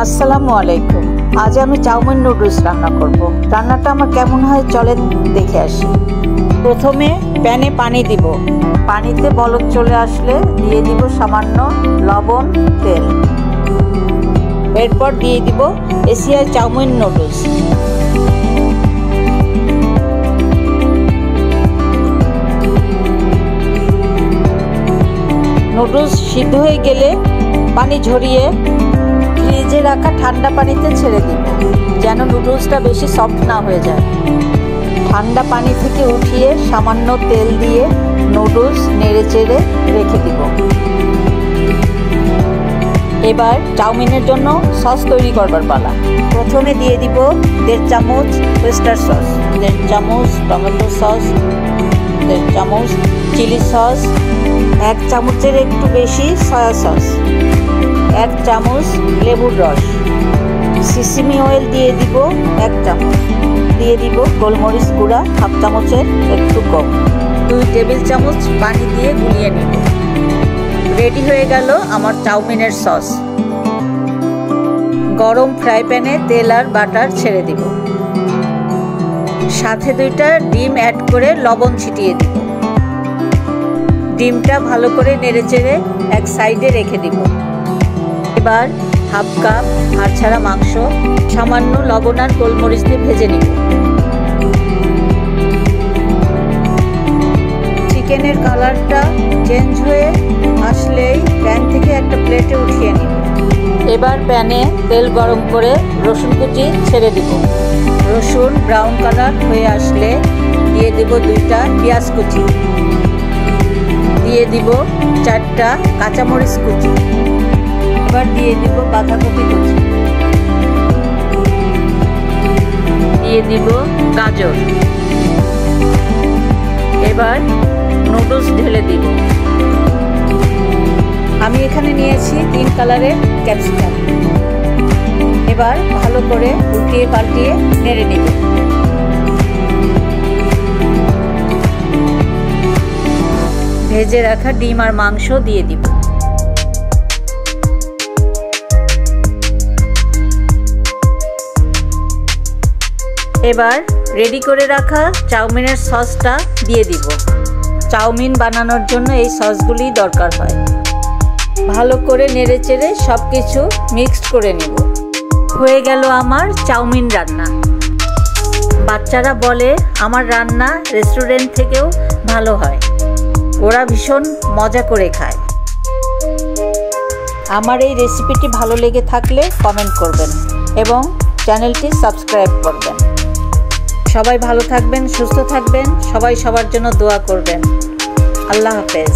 আসসালামু আলাইকুম। আজ আমি চাউমিন নুডলস রান্না করব। রান্নাটা আমার কেমন হয় চলেন দেখে আসি। প্রথমে প্যানে পানি দিব। পানিতে বলক চলে আসলে দিয়ে দিব সামান্য লবণ, তেল। এরপর দিয়ে দিব এশিয়ার চাউমিন নুডলস। নুডলস সিদ্ধ হয়ে গেলে পানি ঝরিয়ে ফ্রিজে রাখা ঠান্ডা পানিতে ছেড়ে দিব, যেন নুডলসটা বেশি সফট না হয়ে যায়। ঠান্ডা পানি থেকে উঠিয়ে সামান্য তেল দিয়ে নুডলস নেড়ে চেড়ে রেখে দিব। এবার চাউমিনের জন্য সস তৈরি করবার পালা। প্রথমে দিয়ে দিব 1.5 চামচ ওয়েস্টার সস, 1.5 চামচ টমেটো সস, 1.5 চামচ চিলি সস, 1 চামচের একটু বেশি সয়া সস, 1 চামচ লেবুর রস, সিসিমি অয়েল দিয়ে দিব 1 চামচ, দিয়ে দিব গোলমরিচ গুঁড়া 1/2 চামচের একটু কম, 2 টেবিল চামচ পানি দিয়ে গুলিয়ে নিব। রেডি হয়ে গেল আমার চাউমিনের সস। গরম ফ্রাই প্যানে তেল আর বাটার ছেড়ে দিব। সাথে 2টা ডিম অ্যাড করে লবণ ছিটিয়ে দিব। ডিমটা ভালো করে নেড়েচেড়ে এক সাইডে রেখে দিব। এবার 1/2 কাপ হাড় ছাড়া মাংস সামান্য লবণ আর গোলমরিচ দিয়ে ভেজে নিব। চিকেনের কালারটা চেঞ্জ হয়ে আসলেই প্যান থেকে একটা প্লেটে উঠিয়ে নিব। এবার প্যানে তেল গরম করে রসুন কুচি ছেড়ে দিব। রসুন ব্রাউন কালার হয়ে আসলে দিয়ে দিব 2টা পেঁয়াজ কুচি, দিয়ে দিব 4টা কাঁচামরিচ কুচি, এবার দিয়ে দিব বাঁধাকপি কুচি, দিয়ে দিব গাজর। এবার নুডলস ঢেলে দিব। আমি এখানে নিয়েছি 3 কালারের ক্যাপসিকাম। এবার ভালো করে উল্টিয়ে পাল্টিয়ে নেড়ে নিব। ভেজে রাখা ডিম আর মাংস দিয়ে দিব। এবার রেডি করে রাখা চাউমিনের সসটা দিয়ে দিব। চাউমিন বানানোর জন্য এই সসগুলি দরকার হয়। ভালো করে নেড়েচেড়ে সব কিছু মিক্সড করে নেব। হয়ে গেল আমার চাউমিন রান্না। বাচ্চারা বলে আমার রান্না রেস্টুরেন্ট থেকেও ভালো হয়। ওরা ভীষণ মজা করে খায়। আমার এই রেসিপিটি ভালো লেগে থাকলে কমেন্ট করবেন এবং চ্যানেলটি সাবস্ক্রাইব করবেন। সবাই ভালো থাকবেন, সুস্থ থাকবেন, সবাই সবার জন্য দোয়া করবেন। আল্লাহ হাফেজ।